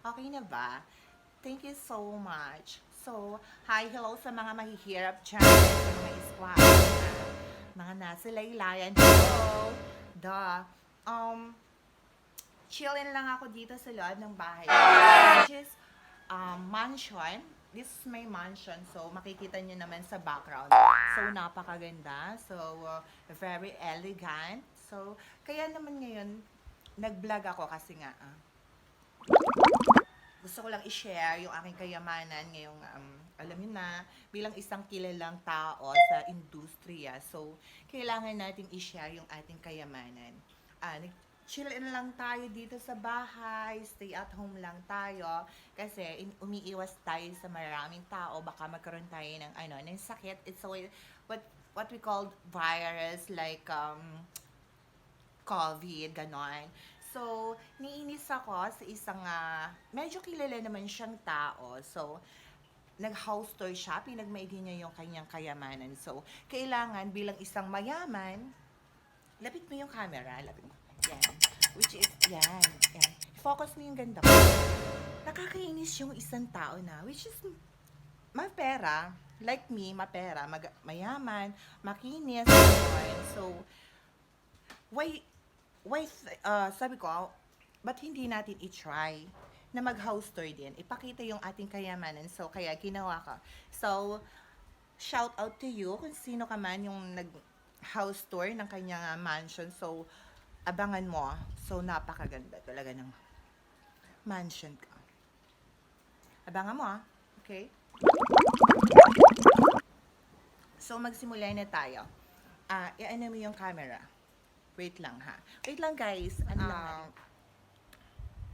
Okay na ba? Thank you so much. So, hi, hello sa mga mahihirap dyan, sa mga squad, mga nasa laylayan. Hello! Duh. Um, Chillin lang ako dito sa loob ng bahay. Which is, mansion. This is my mansion. So, makikita nyo naman sa background. So, napakaganda. So, very elegant. So, kaya naman ngayon, nag-vlog ako kasi nga, gusto ko lang i-share yung aking kayamanan ngayong, alam niyo na, bilang isang kilalang tao sa industriya. So, kailangan natin i-share yung ating kayamanan. Chill in lang tayo dito sa bahay, stay at home lang tayo kasi umiiwas tayo sa maraming tao, baka magkaroon tayo ng sakit. It's always what we call virus like COVID, ganon. So, niinis ako sa isang, medyo kilala naman siyang tao. So, nag-house tour siya, pinagmaigi niya yung kanyang kayamanan. So, kailangan bilang isang mayaman, lapit mo yung camera, lapit mo. Yan. Which is, yan. Focus mo yung ganda ko. Nakakainis yung isang tao na, which is, mapera, like me, mapera, mayaman, makinis, ganon. So, why sabi ko, ba't hindi natin i-try na mag-house tour din? Ipakita yung ating kayamanan. So, kaya ginawa ko. So, shout out to you kung sino ka man yung nag-house tour ng kanyang mansion. So, abangan mo. So, napakaganda talaga ng mansion ka. Abangan mo, okay? So, magsimula na tayo. I-ano mo yung camera. Wait lang ha. Wait lang guys.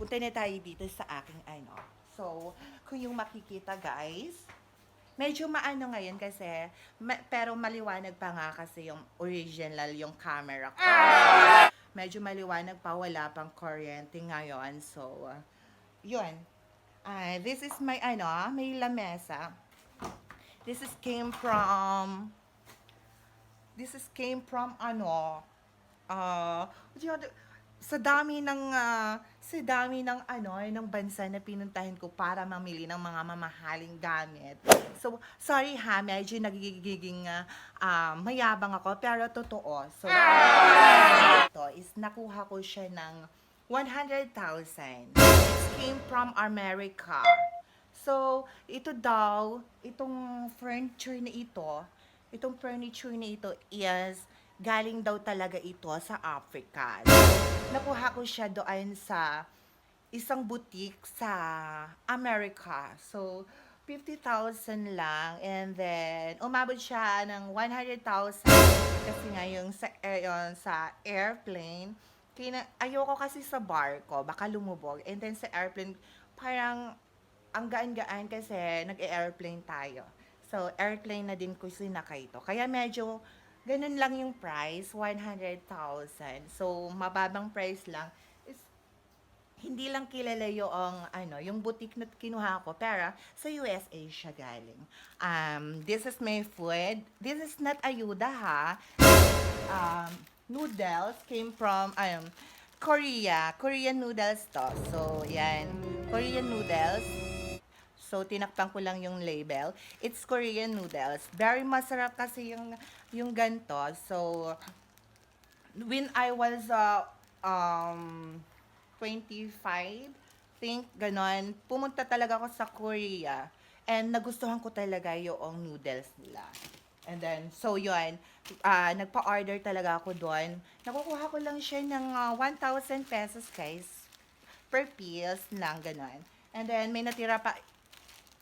Punta na tayo dito sa aking ano. So, kung yung makikita guys, medyo maano ngayon kasi, pero maliwanag pa nga kasi yung original, yung camera ko. Medyo maliwanag pa, wala pang kuryente ngayon. So, yun. This is my may lamesa. This is came from uh, sa dami ng ng bansa na pinuntahan ko para mamili ng mga mamahaling gamit. So, sorry ha, medyo nagiging mayabang ako, pero totoo. So, ito is nakuha ko siya ng 100,000. It came from America. So, itong furniture na ito is galing daw talaga ito sa Africa. So, nakuha ko siya doon sa isang boutique sa America. So, 50,000 lang and then umabot siya ng 100,000 kasi nga yung sa airplane ayoko kasi sa barko baka lumubog and then sa airplane parang ang gaan-gaan kasi nag-airplane tayo. So, airplane na din ko sinakay ito. Kaya medyo ganun lang yung price, 100,000. So, mababang price lang. Is, hindi lang kilala yung boutique na kinuha ko, pero sa USA siya galing. This is my food. This is not ayuda ha. Noodles came from, Korea. Korean noodles to. So, yan. Korean noodles. So, tinakpan ko lang yung label. It's Korean noodles. Very masarap kasi yung ganto. So, when I was 25, think ganon, pumunta talaga ako sa Korea. And nagustuhan ko talaga yung noodles nila. And then, so yun, nagpa-order talaga ako doon. Nakukuha ko lang siya ng 1,000 pesos guys. Per piece lang, ganon. And then, may natira pa,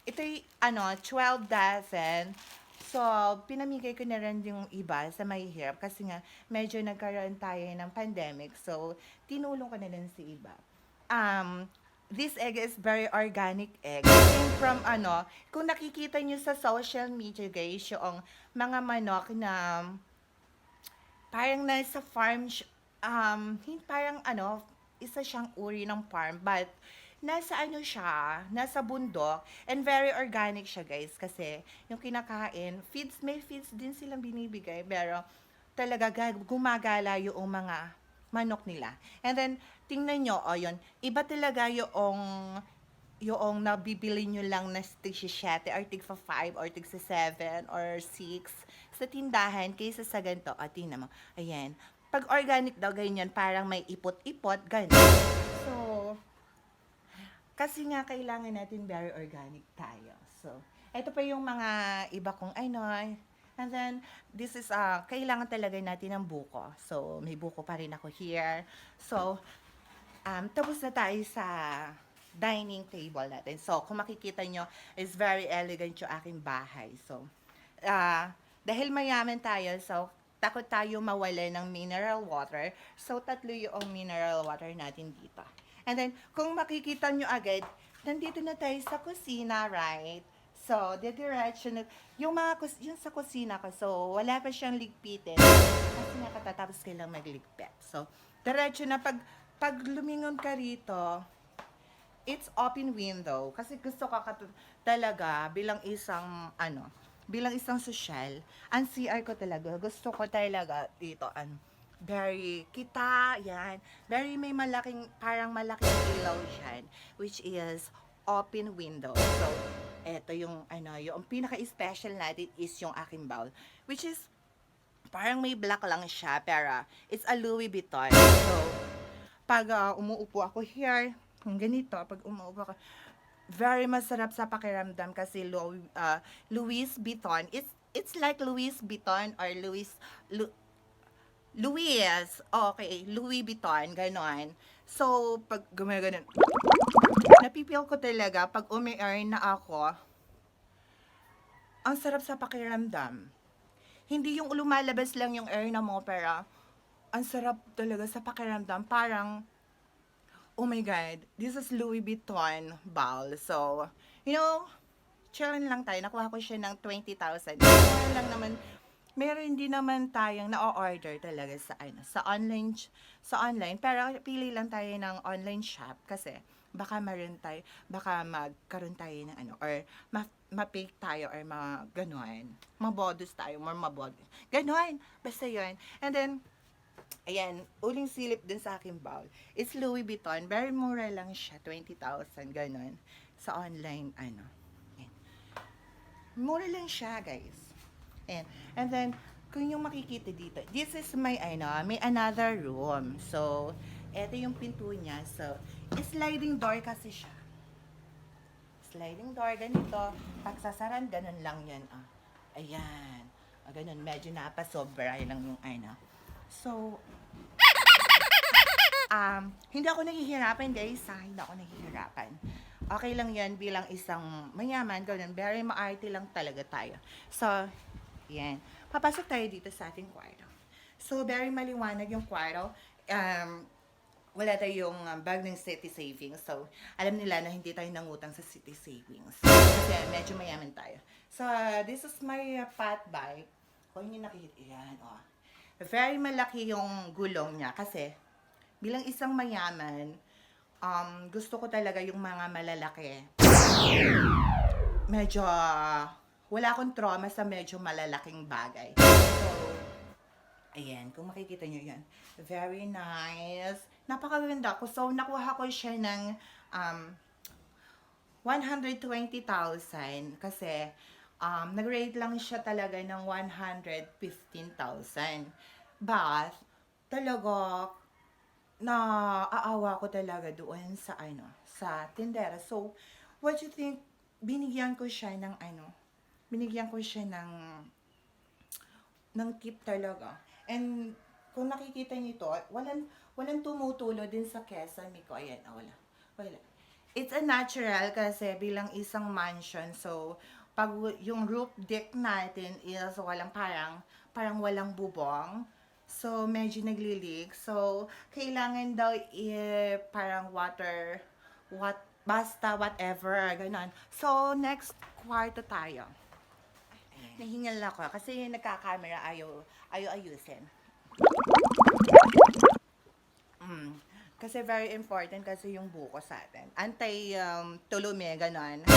ito'y 12 dozen. So, pinamigay ko na rin yung iba sa mahihirap kasi nga medyo nagkaroon tayo ng pandemic. So, tinulong ko na rin sa iba. This egg is very organic egg. Came from kung nakikita nyo sa social media guys, yung mga manok na parang nasa farm, parang isa siyang uri ng farm, but nasa nasa bundok, and very organic siya guys, kasi yung kinakain, may feeds din silang binibigay, pero talaga gumagala yung mga manok nila. And then, tingnan nyo, yun, iba talaga yung yung nabibili nyo lang na tig 7 or tig 5 or tig 7 or 6 sa tindahan kaysa sa ganito. O, tingnan mo. Ayan. Pag organic daw, ganyan, parang may ipot-ipot, ganyan. So, kasi nga kailangan natin very organic tayo. So, ito pa yung mga iba kong ano. And then, this is, kailangan talaga natin ng buko. So, may buko pa rin ako here. So, tapos na tayo sa dining table natin. So, kung makikita nyo, is very elegant yung aking bahay. So, dahil mayaman tayo, so, takot tayo mawala ng mineral water. So, 3 yung mineral water natin dito. And then, kung makikita nyo agad, nandito na tayo sa kusina, right? So, diretso na, yung yung sa kusina ko, so, wala pa siyang ligpitin. Kasi nga katatapos kailang magligpit. So, diretso na, pag lumingon ka rito, it's open window. Kasi gusto ka talaga, bilang isang sosyal, ang CR ko talaga, gusto ko talaga dito, very yan, very may parang malaking ilaw dyan, which is open window. So, eto yung, yung pinaka-special natin is yung aking bowl, which is, parang may black lang siya, pero it's a Louis Vuitton. So, pag umuupo ako here, ganito, pag umuupo ako, very masarap sa pakiramdam kasi Louis Vuitton, it's like Louis Vuitton or Louis, okay, Louis Vuitton, ganon. So, pag gumaganon, napipil ko talaga, pag umi-earn na ako, ang sarap sa pakiramdam. Hindi yung lumalabas lang yung earn mo, pero ang sarap talaga sa pakiramdam. Parang, oh my God, this is Louis Vuitton bowl. So, chillin lang tayo. Nakuha ko siya ng 20,000. Meron lang naman, meron din naman tayong na-order talaga sa online. Pero pili lang tayo ng online shop kasi baka magkaroon tayo ng or ma-fake tayo or ganon. Mabodus tayo, mabodus. Ganon. Basta yun. And then, ayan, uling silip din sa aking bowl. It's Louis Vuitton. Very mura lang siya. 20,000, ganon. Sa online, Ayan. Mura lang siya, guys. Ayan. And then, kung yung makikita dito, this is may another room. So, eto yung pinto niya. So, sliding door kasi siya. Sliding door, ganito. Pagsasaran, ganun lang yan. Ayan. Ganun, medyo napasobra lang yung So, hindi ako nahihirapan, guys. Hindi ako nahihirapan. Okay lang yan bilang isang mayaman, ganun. Very maarte lang talaga tayo. So, yan. Papasok tayo dito sa ating kwarto. So, very maliwanag yung kwarto. Wala tayong bag ng City Savings. So, alam nila na hindi tayo nangutang sa City Savings. Kasi medyo mayaman tayo. So, this is my pot bike. Kung hindi nakikita, yan, very malaki yung gulong niya kasi bilang isang mayaman, gusto ko talaga yung mga malalaki. Medyo, wala akong trauma sa medyo malalaking bagay. So, ayan, kung makikita nyo yan. Very nice. Napakaganda ko. So, nakuha ko siya ng 120,000 kasi nag-rate lang siya talaga ng 115,000. But, talaga, naaawa ko talaga doon sa sa tindera. So, what you think, binigyan ko siya ng tip talaga. And, kung nakikita niyo ito, walang tumutulo din sa kesame ko. Ayan, wala. It's a natural kasi bilang isang mansion, so, pag yung roof deck natin is parang walang bubong, so medyo naglilig. So, kailangan daw parang basta whatever, ganon. So, next kwarto tayo. Nahingal ako kasi nagka-camera, ayaw ayusin. Kasi very important kasi yung buko sa atin. Tulumi, ganon.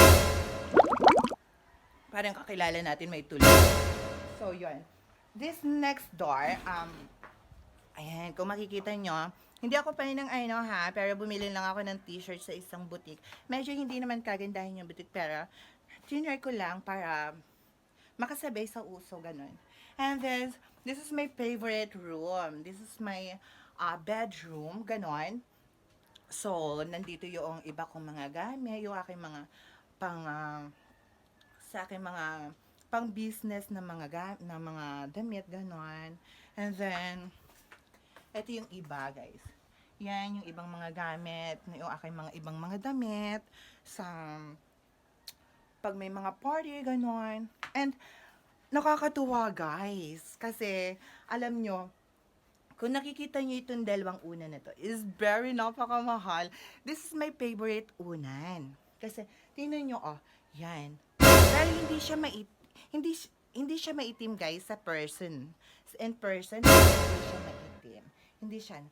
Parang kakilala natin may tulumi. So, yun. This next door, ayan, kung makikita nyo, Hindi ako pa ng ano ha, pero bumili lang ako ng t-shirt sa isang boutique. Medyo hindi naman kagandahin yung boutique, pero tinry ko lang para makasabay sa uso, ganun. And then, this is my favorite room. This is my bedroom, ganun. So, nandito yung iba kong mga gamit, yung aking mga pang, sa aking mga pang business na na mga damit, ganon. And then, ito yung iba, guys. Yan, yung ibang mga gamit, yung aking mga ibang mga damit, sa pag may mga party, ganon. And, nakakatuwa, guys. Kasi, alam nyo, kung nakikita nyo itong dalawang unan na to, is very napakamahal. This is my favorite unan. Kasi, tingnan nyo, oh, yan. Pero hindi siya hindi, hindi siya maitim, guys, sa person. In person, hindi siya maitim. Hindi siya.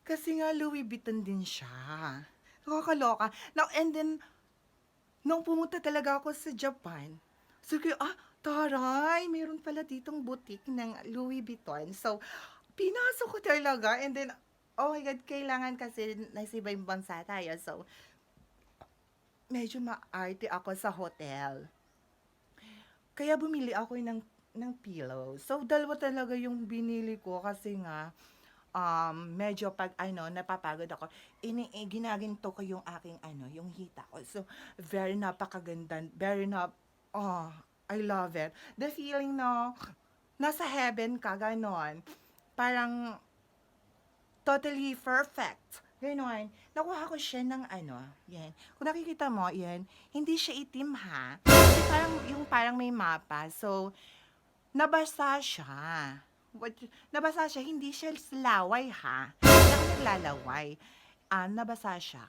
Kasi nga, Louis Vuitton din siya. Nakakaloka. Now, and then, nung pumunta talaga ako sa Japan, so, taray, meron pala ditong boutique ng Louis Vuitton. So, pinasok ko talaga, and then, oh my God, kailangan kasi nasa ibang bansa tayo. So, medyo maarte ako sa hotel. Kaya bumili ako ng pillow. So, dalawa talaga yung binili ko kasi nga, medyo pag napapagod ako, ginaginto ko yung aking yung hita ko. So, very napakaganda, oh, I love it. The feeling na nasa heaven ka, ganon. Parang totally perfect. Ganon. Nakuha ko siya ng yan. Kung nakikita mo, yan, hindi siya itim ha. Hindi parang may mapa. So, nabasa siya. Nabasa siya, hindi siya laway ha. Hindi ako naglalaway. Nabasa siya.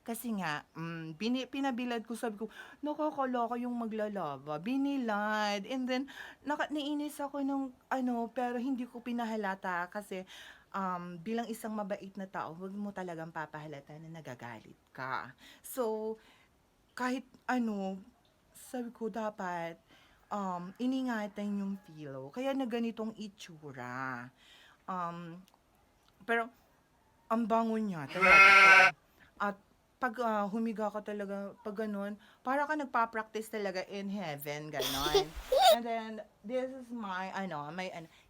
Kasi nga, pinabilad ko, sabi ko, nakakaloka yung maglalaba. Binilad. And then, nainis ako nung pero hindi ko pinahalata kasi bilang isang mabait na tao, huwag mo talagang papahalata na nagagalit ka. So, kahit sabi ko dapat, iningatan yung pillow. Kaya na ganitong itsura. Pero, ang bango niya talaga. At pag humiga ka talaga, pag ganun, para ka nagpa-practice talaga in heaven, ganon. And then, this is my,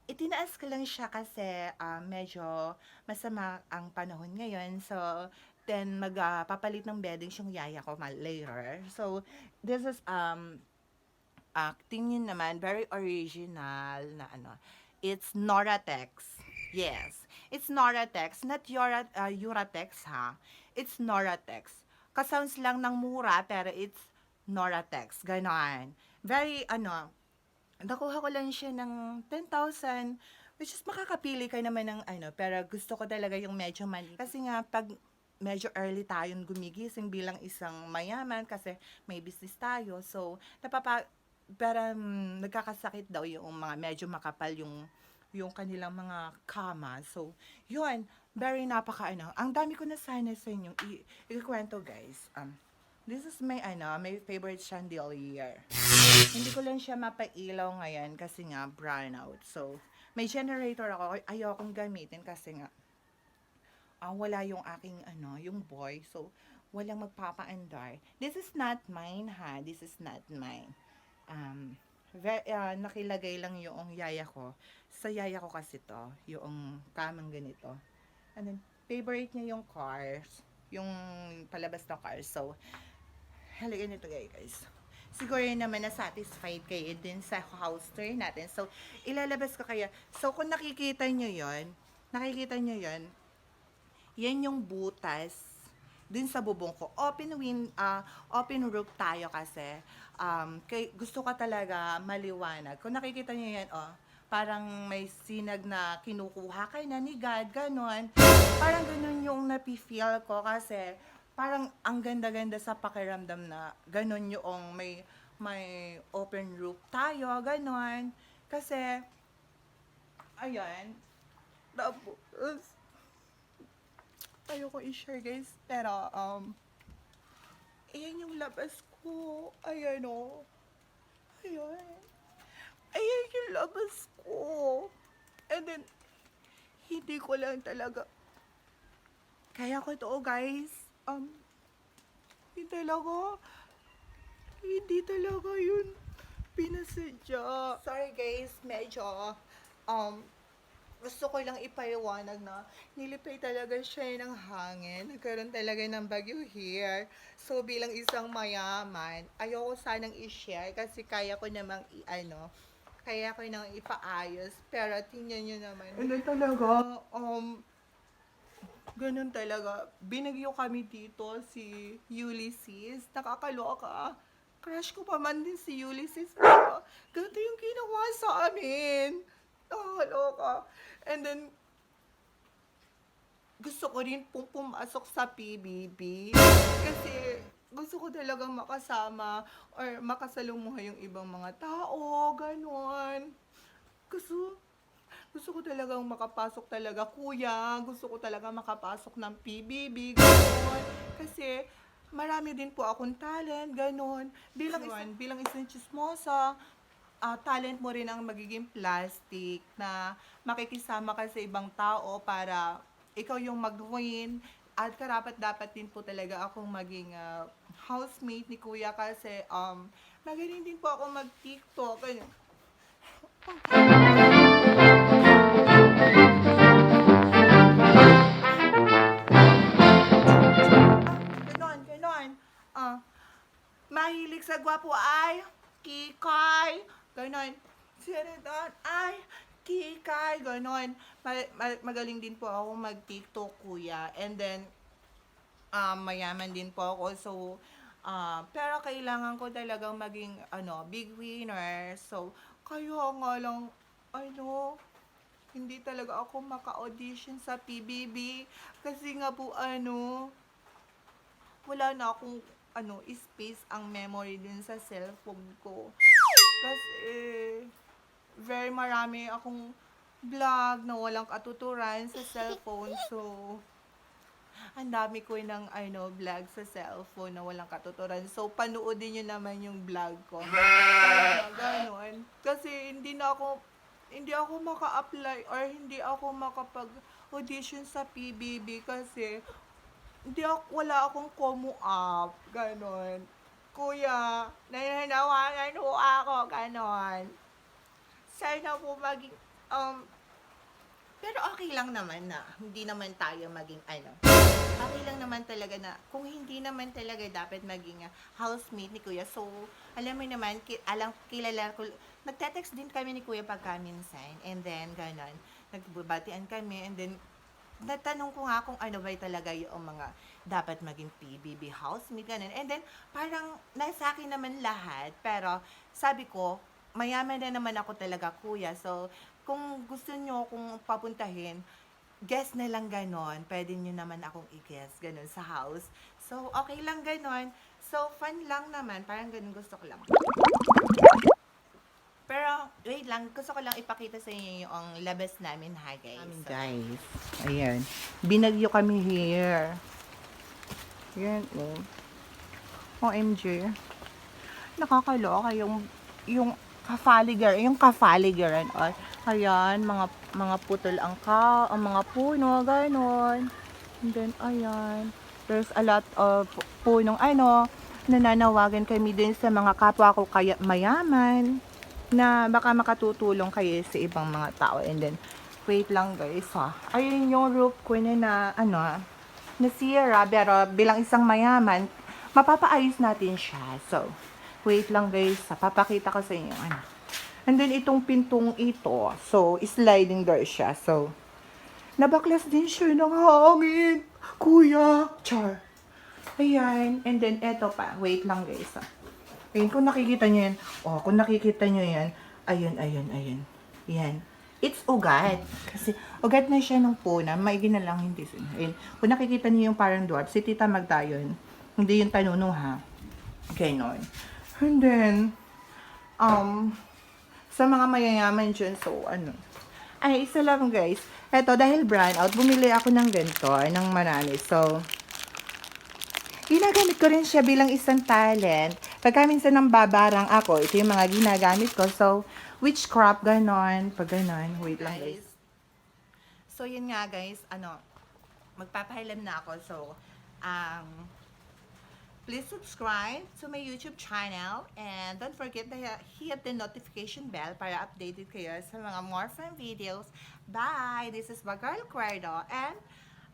itinaas ko lang siya kasi medyo masama ang panahon ngayon. So, then magpapalit ng bedding yung yaya ko later. So, this is, tingin naman, very original na it's Noratex. Yes, it's Noratex, not Uratex ha. It's Noratex. Kasounds lang ng mura, pero it's Noratex. Ganon. Very, nakuha ko lang siya ng 10,000, which is makakapili ka naman ng pero gusto ko talaga yung medyo mali. Kasi nga, pag medyo early tayong gumigising bilang isang mayaman kasi may business tayo. So, pero nagkakasakit daw yung mga medyo makapal yung kanilang mga kama. So, yun, very ang dami ko na sana sa inyo ikwento, guys. This is my my favorite chandelier. Hindi ko lang siya mapailaw ngayon kasi nga brownout. So, may generator ako, ayokong gamitin kasi nga wala yung aking yung boy. So, walang magpapaandar. This is not mine ha. This is not mine. Nakilagay lang yung yaya ko. Sa yaya ko kasi to, yung kamang ganito. And then, favorite niya yung cars. Yung palabas na cars. So, halika nito guys. Siguro yun naman na satisfied kayo din sa house tour natin. So, ilalabas ko kaya. So, kung nakikita nyo yon, yan yung butas din sa bubong ko. Open roof tayo kasi gusto ko talaga maliwanag. Kung nakikita nyo yan, parang may sinag na kinukuha kayo na ni God, ganon. Parang ganon yung napi-feel ko kasi parang ang ganda-ganda sa pakiramdam na ganon yung may open roof tayo, ganon. Kasi, ayan, tapos, ayoko i-share guys, pero, ayan yung labas ko, ayan ayan, ayan yung labas ko, and then, hindi ko lang talaga Kaya ko to, guys. Hindi talaga. Hindi talaga yun pinasadya. Sorry, guys. Medyo, gusto ko lang ipaliwanag na nilipay talaga siya ng hangin. Nagkaroon talaga ng bagyo here. So, bilang isang mayaman, ayoko sanang i-share kasi kaya ko namang kaya ko nang ipaayos. Pero tingnan nyo naman. And then talaga, ganun talaga. Binagyo kami dito, si Ulysses. Nakakaloka. Crush ko pa man din si Ulysses. Pero ganito yung ginawa sa amin. Nakakaloka. And then, gusto ko rin pong pumasok sa PBB. Kasi gusto ko talagang makasama or makasalumuha yung ibang mga tao. Ganon. Gusto, gusto ko talagang makapasok talaga, kuya. Gusto ko talaga makapasok ng PBB. Ganon. Kasi marami din po akong talent. Ganon. Bilang isang chismosa, talent mo rin ang magiging plastic na makikisama ka sa ibang tao para ikaw yung mag-win at karapat-dapat din po talaga akong maging housemate ni kuya kasi magaling din po ako mag-TikTok. Ganyan. Ganon. Mahilig sa gwapo ay kikay. Ganon. Sinadan ay kikay. Ganon. Magaling din po ako mag-TikTok, kuya. And then, mayaman din po ako. So, pero kailangan ko talagang maging, big winner. So, kaya nga lang, hindi talaga ako maka-audition sa PBB. Kasi nga po, wala na akong, space ang memory din sa cellphone ko. Kasi, very marami akong vlog na walang katuturan sa cellphone. So, ang dami ko ng vlog sa cellphone na walang katuturan. So, panoodin nyo naman yung vlog ko. Talaga, ganon. Kasi hindi ako maka-apply or hindi ako makapag-audition sa PBB kasi wala akong Komu app. Ganon. Kuya, nananawagan ho ako. Ganon. Sana po maging, pero okay lang naman na hindi naman tayo maging okay lang naman talaga na kung hindi naman talaga dapat maging housemate ni kuya. So, alam mo naman, kilala ko, nagte-text din kami ni kuya pagka minsan. And then, ganon, nagbabatian kami. And then, natanong ko nga kung ano ba talaga yung mga dapat maging PBB housemate, ganon. And then, parang nasa akin naman lahat. Pero, sabi ko, mayaman na naman ako talaga, kuya. So, kung gusto nyo kung papuntahin, guest na lang ganon. Pwede nyo naman akong i-guest ganon sa house. So, okay lang ganon. So, fun lang naman. Parang ganon gusto ko lang. Pero, wait lang. Gusto ko lang ipakita sa inyo yung labas namin, ha, guys. Guys. Ayan. Binagyo kami here. Ayan, oh. OMG. Nakakaloka yung kafaliger and all. Ayan, mga putol ang mga puno, ganon. And then, ayan. There's a lot of punong nananawagan kami din sa mga kapwa ko kaya mayaman na baka makatutulong kayo sa ibang mga tao. And then, wait lang guys ha. Ayun yung roof ko na nasira, pero bilang isang mayaman, mapapaayos natin siya. So, wait lang guys, papakita ko sa inyo. And then, itong pintong ito, so, sliding door siya. So, nabaklas din siya ng hangin. Kuya, char. Ayan. And then, eto pa. Wait lang guys. Ayan, kung nakikita nyo yan. Kung nakikita nyo yan. Ayun. Yan. It's ugat. Kasi, ugat na siya ng puna. Maigi na lang, hindi. Ayan. Kung nakikita nyo yung parang dwarf, si Tita Magdayon. Hindi yung tanunong ha. Ganon. And then, sa mga mayayaman dyan, so, ay, isa lang guys. Eto, dahil brand out, bumili ako ng ganito, ng marami. So, ginagamit ko rin siya bilang isang talent. Pagka minsan nang babarang ako, ito yung mga ginagamit ko. So, witchcraft, ganon. Pag ganon, wait lang guys. So, yun nga guys, magpapahilam na ako. So, please subscribe to my YouTube channel and don't forget to hit the notification bell para updated kayo sa mga more fun videos. Bye! This is Bagirl Cuerdo and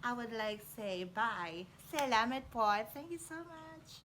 I would like to say bye. Salamat po. Thank you so much.